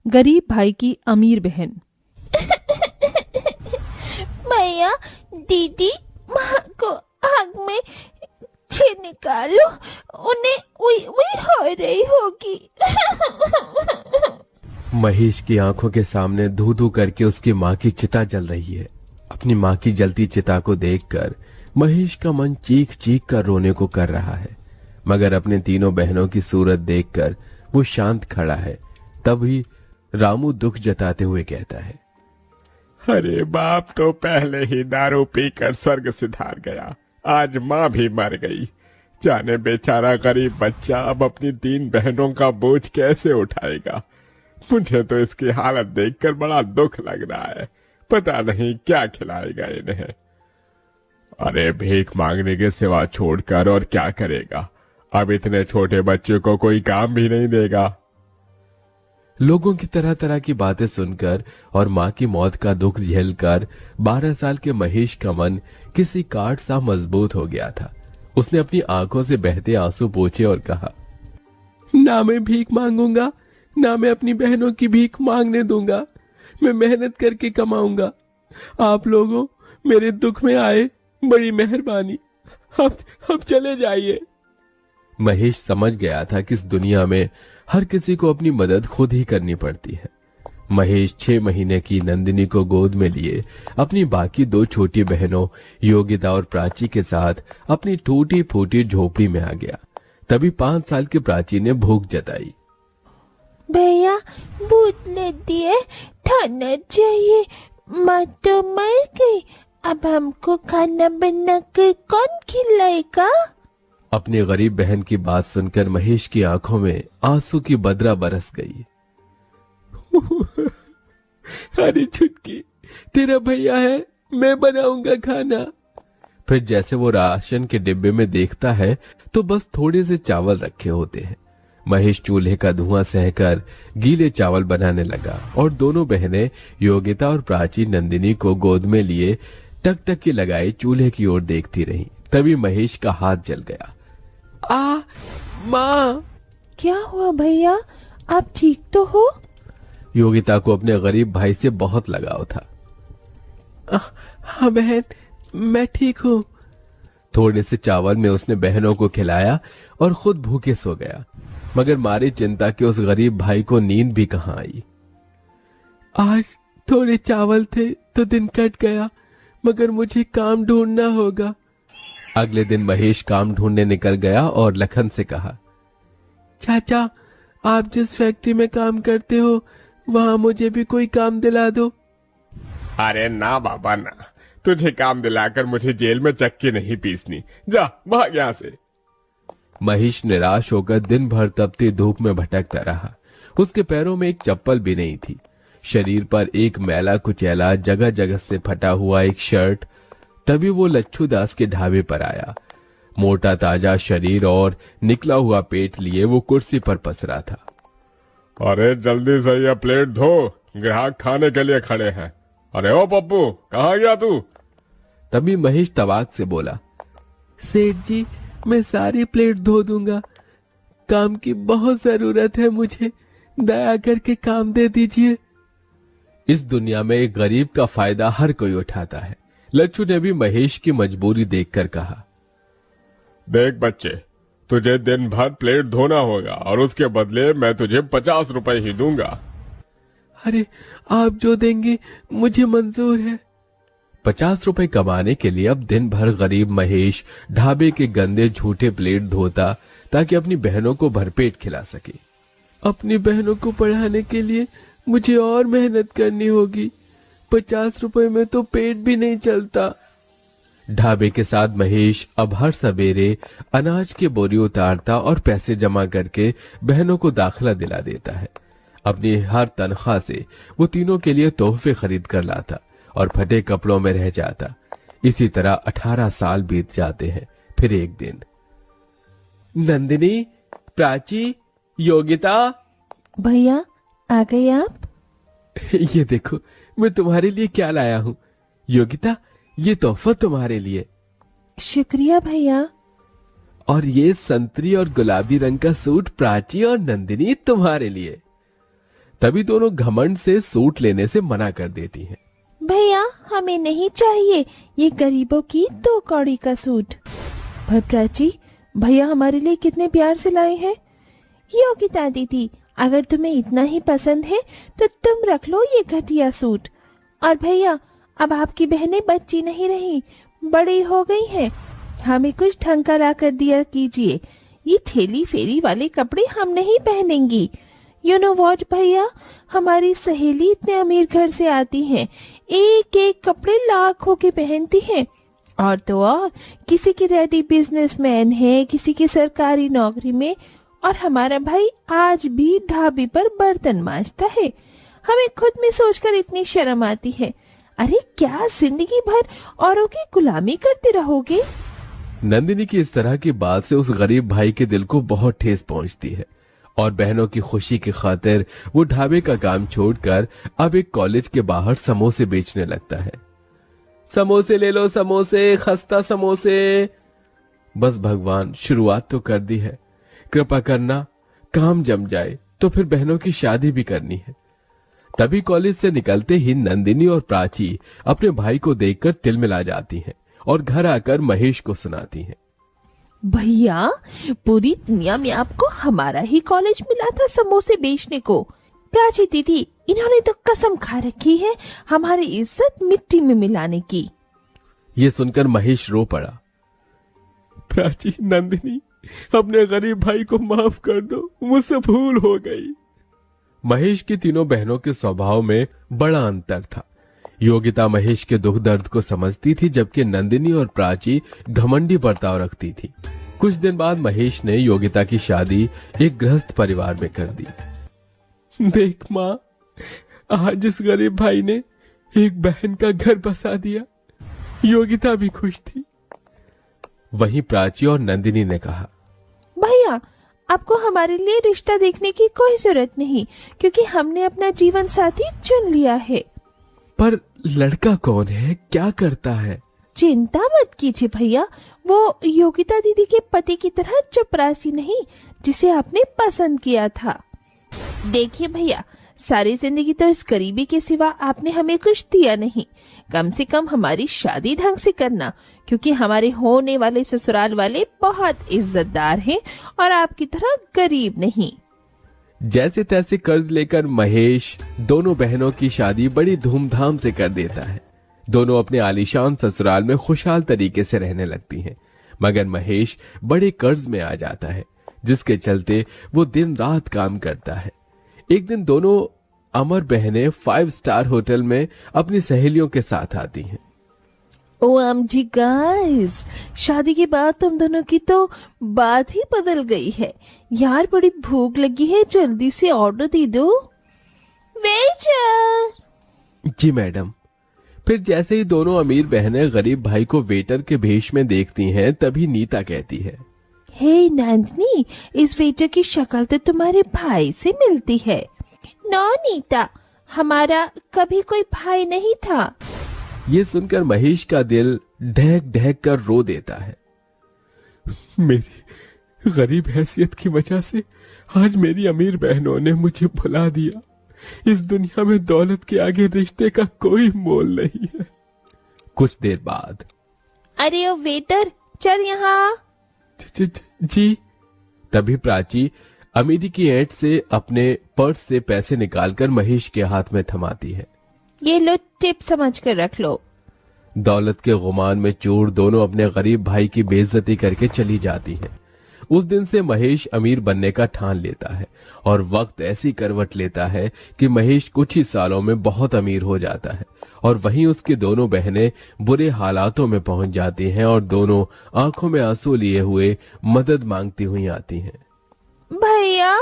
गरीब भाई की अमीर बहन। भैया दीदी माँ को आग में से निकालो, उन्हें उई उई हो रही होगी। महेश की आंखों के सामने धू धू करके उसकी माँ की चिता जल रही है। अपनी माँ की जलती चिता को देखकर महेश का मन चीख चीख कर रोने को कर रहा है, मगर अपने तीनों बहनों की सूरत देखकर वो शांत खड़ा है। तभी रामू दुख जताते हुए कहता है, अरे बाप तो पहले ही दारू पीकर स्वर्ग सिधार गया, आज माँ भी मर गई। जाने बेचारा गरीब बच्चा अब अपनी 3 बहनों का बोझ कैसे उठाएगा। मुझे तो इसकी हालत देखकर बड़ा दुख लग रहा है, पता नहीं क्या खिलाएगा इन्हें। अरे भीख मांगने के सिवा छोड़कर और क्या करेगा, अब इतने छोटे बच्चे को कोई काम भी नहीं देगा। लोगों की तरह तरह की बातें सुनकर और माँ की मौत का दुख झेलकर 12 साल के महेश का मन किसी काठ सा मजबूत हो गया था। उसने अपनी आंखों से बहते आंसू पोंछे और कहा, ना मैं भीख मांगूंगा, ना मैं अपनी बहनों की भीख मांगने दूंगा। मैं मेहनत करके कमाऊंगा। आप लोगों मेरे दुख में आए, बड़ी मेहरबानी। अब चले जाइए। महेश समझ गया था कि इस दुनिया में हर किसी को अपनी मदद खुद ही करनी पड़ती है। महेश 6 महीने की नंदिनी को गोद में लिए अपनी बाकी 2 छोटी बहनों योगिता और प्राची के साथ अपनी टूटी फूटी झोपड़ी में आ गया। तभी 5 साल की प्राची ने भूख जताई। भैया भूत लेती है, खाना चाहिए, माँ तो मर गई, अब हमको खाना बनाकर कौन खिलाएगा। अपनी गरीब बहन की बात सुनकर महेश की आंखों में आंसू की बदरा बरस गई। अरे छुटकी, तेरा भैया है, मैं बनाऊंगा खाना। फिर जैसे वो राशन के डिब्बे में देखता है तो बस थोड़े से चावल रखे होते हैं। महेश चूल्हे का धुआं सहकर गीले चावल बनाने लगा और दोनों बहनें योगिता और प्राची नंदिनी को गोद में लिए टकटकी लगाए चूल्हे की ओर देखती रहीं। तभी महेश का हाथ जल गया। माँ! क्या हुआ भैया, आप ठीक तो हो? योगिता को अपने गरीब भाई से बहुत लगाव था। हाँ बहन, मैं ठीक हूँ। थोड़े से चावल में उसने बहनों को खिलाया और खुद भूखे सो गया, मगर मारी चिंता के उस गरीब भाई को नींद भी कहाँ आई। आज थोड़े चावल थे तो दिन कट गया, मगर मुझे काम ढूंढना होगा। अगले दिन महेश काम ढूंढने निकल गया और लखन से कहा, चाचा, आप जिस फैक्ट्री में काम करते हो वहां मुझे भी कोई काम दिला दो। अरे ना बाबा ना, तुझे काम दिलाकर मुझे जेल में चक्की नहीं पीसनी, जा भाग यहाँ से। महेश निराश होकर दिन भर तपती धूप में भटकता रहा। उसके पैरों में एक चप्पल भी नहीं थी। शरीर पर एक मैला कुचैला जगह जगह से फटा हुआ एक शर्ट। तभी वो लच्छू दास के ढाबे पर आया। मोटा ताजा शरीर और निकला हुआ पेट लिए वो कुर्सी पर पसरा था। अरे जल्दी से ये प्लेट धो, ग्राहक खाने के लिए खड़े हैं। अरे ओ पप्पू, कहाँ गया तू? तभी महेश तवाक से बोला, सेठ जी, मैं सारी प्लेट धो दूंगा, काम की बहुत जरूरत है मुझे, दया करके काम दे दीजिए। इस दुनिया में एक गरीब का फायदा हर कोई उठाता है। लच्छू ने भी महेश की मजबूरी देखकर कहा, देख बच्चे, तुझे दिन भर प्लेट धोना होगा और उसके बदले मैं तुझे 50 रुपए ही दूंगा। अरे आप जो देंगे मुझे मंजूर है। 50 रुपए कमाने के लिए अब दिन भर गरीब महेश ढाबे के गंदे झूठे प्लेट धोता ताकि अपनी बहनों को भरपेट खिला सके। अपनी बहनों को पढ़ाने के लिए मुझे और मेहनत करनी होगी, 50 रुपए में तो पेट भी नहीं चलता। ढाबे के साथ महेश अब हर सवेरे अनाज के बोरी उतारता और पैसे जमा करके बहनों को दाखिला दिला देता है। अपनी हर तनख्वाह से वो तीनों के लिए तोहफे खरीद कर लाता और फटे कपड़ों में रह जाता। इसी तरह 18 साल बीत जाते हैं। फिर एक दिन, नंदिनी, प्राची, योगिता। भैया आ गए आप? ये देखो मैं तुम्हारे लिए क्या लाया हूँ। योगिता, ये तोहफा तुम्हारे लिए। शुक्रिया भैया। और ये संतरी और गुलाबी रंग का सूट प्राची और नंदिनी तुम्हारे लिए। तभी दोनों घमंड से सूट लेने से मना कर देती हैं। भैया हमें नहीं चाहिए ये गरीबों की 2 कौड़ी का सूट। पर प्राची, भैया हमारे लिए कितने प्यार से लाए हैं। योगिता दीदी, अगर तुम्हें इतना ही पसंद है तो तुम रख लो ये घटिया सूट। और भैया, अब आपकी बहनें बच्ची नहीं रही, बड़ी हो गई हैं। हमें कुछ ढंग का ला कर दिया कीजिए। ये ठेली फेरी वाले कपड़े हम नहीं पहनेंगी। यू नो वॉट भैया, हमारी सहेली इतने अमीर घर से आती हैं, एक एक कपड़े लाखों के पहनती हैं। और तो और किसी की रेडी बिजनेसमैन है, किसी की सरकारी नौकरी में, और हमारा भाई आज भी ढाबे पर बर्तन मांजता है। हमें खुद में सोचकर इतनी शर्म आती है। अरे क्या जिंदगी भर औरों की गुलामी करते रहोगे? नंदिनी की इस तरह की बात से उस गरीब भाई के दिल को बहुत ठेस पहुंचती है और बहनों की खुशी की खातिर वो ढाबे का काम छोड़कर अब एक कॉलेज के बाहर समोसे बेचने लगता है। समोसे ले लो समोसे, खस्ता समोसे। बस भगवान, शुरुआत तो कर दी है, कृपा करना काम जम जाए तो फिर बहनों की शादी भी करनी है। तभी कॉलेज से निकलते ही नंदिनी और प्राची अपने भाई को देखकर तिलमिला जाती हैं और घर आकर महेश को सुनाती हैं। भैया, पूरी दुनिया में आपको हमारा ही कॉलेज मिला था समोसे बेचने को। प्राची दीदी, इन्होंने तो कसम खा रखी है हमारी इज्जत मिट्टी में मिलाने की। ये सुनकर महेश रो पड़ा। प्राची, नंदिनी, अपने गरीब भाई को माफ कर दो, मुझसे भूल हो गई। महेश की तीनों बहनों के स्वभाव में बड़ा अंतर था। योगिता महेश के दुख दर्द को समझती थी, जबकि नंदिनी और प्राची घमंडी बर्ताव रखती थी। कुछ दिन बाद महेश ने योगिता की शादी एक गृहस्थ परिवार में कर दी। देख माँ, आज इस गरीब भाई ने एक बहन का घर बसा दिया। योगिता भी खुश थी। वहीं प्राची और नंदिनी ने कहा, भैया, आपको हमारे लिए रिश्ता देखने की कोई जरूरत नहीं, क्योंकि हमने अपना जीवन साथी चुन लिया है। पर लड़का कौन है, क्या करता है? चिंता मत कीजिए भैया, वो योगिता दीदी के पति की तरह चपरासी नहीं जिसे आपने पसंद किया था। देखिए भैया, सारी जिंदगी तो इस गरीबी के सिवा आपने हमें कुछ दिया नहीं। कम से कम हमारी शादी ढंग से करना, क्योंकि हमारे होने वाले ससुराल वाले बहुत इज्जतदार हैं और आपकी तरह गरीब नहीं। जैसे तैसे कर्ज लेकर महेश दोनों बहनों की शादी बड़ी धूमधाम से कर देता है। दोनों अपने आलीशान ससुराल में खुशहाल तरीके से रहने लगती हैं, मगर महेश बड़े कर्ज में आ जाता है, जिसके चलते वो दिन रात काम करता है। एक दिन दोनों अमर बहनें 5 स्टार होटल में अपनी सहेलियों के साथ आती हैं। OMG गाइस, शादी के बाद तुम दोनों की तो बात ही बदल गई है। यार, बड़ी भूख लगी है, जल्दी से ऑर्डर दे दो। वेटर। जी मैडम। फिर जैसे ही दोनों अमीर बहनें गरीब भाई को वेटर के भेष में देखती हैं, तभी नीता कहती है, हे नंदिनी, इस वेटर की शक्ल तो तुम्हारे भाई से मिलती है। नो नीता, हमारा कभी कोई भाई नहीं था। ये सुनकर महेश का दिल ढहक ढहक कर रो देता है। मेरी गरीब हैसियत की वजह से आज मेरी अमीर बहनों ने मुझे भुला दिया। इस दुनिया में दौलत के आगे रिश्ते का कोई मोल नहीं है। कुछ देर बाद, अरे ओ वेटर, चल यहाँ। जी। तभी प्राची अमीरी की ऐंठ से अपने पर्स से पैसे निकालकर महेश के हाथ में थमाती है। ये लो, टिप समझ कर रख लो। दौलत के गुमान में चूर दोनों अपने गरीब भाई की बेइज्जती करके चली जाती हैं। उस दिन से महेश अमीर बनने का ठान लेता है और वक्त ऐसी करवट लेता है कि महेश कुछ ही सालों में बहुत अमीर हो जाता है और वहीं उसकी दोनों बहनें बुरे हालातों में पहुंच जाती हैं और दोनों आंखों में आंसू लिए हुए मदद मांगती हुई आती हैं। भैया,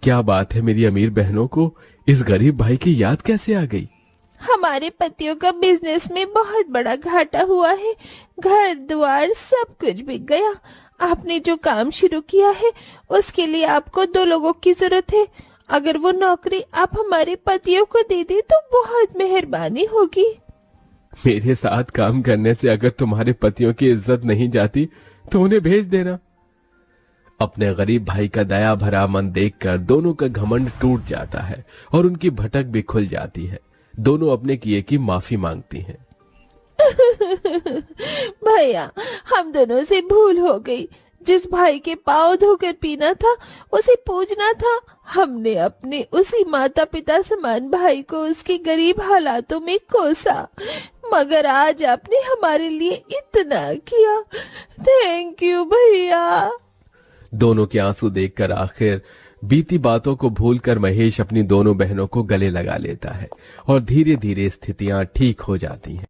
क्या बात है, मेरी अमीर बहनों को इस गरीब भाई की याद कैसे आ गई? हमारे पतियों का बिजनेस में बहुत बड़ा घाटा हुआ है, घर द्वार सब कुछ बिक गया। आपने जो काम शुरू किया है उसके लिए आपको 2 लोगों की जरूरत है। अगर वो नौकरी आप हमारे पतियों को दे दे तो बहुत मेहरबानी होगी। मेरे साथ काम करने से अगर तुम्हारे पतियों की इज्जत नहीं जाती तो उन्हें भेज देना। अपने गरीब भाई का दया भरा मन देखकर दोनों का घमंड टूट जाता है और उनकी भटक भी खुल जाती है। दोनों अपने किए की माफी मांगती हैं। भैया, हम दोनों से भूल हो गई। जिस भाई के पाँव धोकर पीना था उसे पूजना था। हमने अपने उसी माता पिता समान भाई को उसके गरीब हालातों में कोसा, मगर आज आपने हमारे लिए इतना किया। थैंक यू भैया। दोनों के आंसू देखकर आखिर बीती बातों को भूलकर महेश अपनी दोनों बहनों को गले लगा लेता है और धीरे धीरे स्थितियां ठीक हो जाती हैं।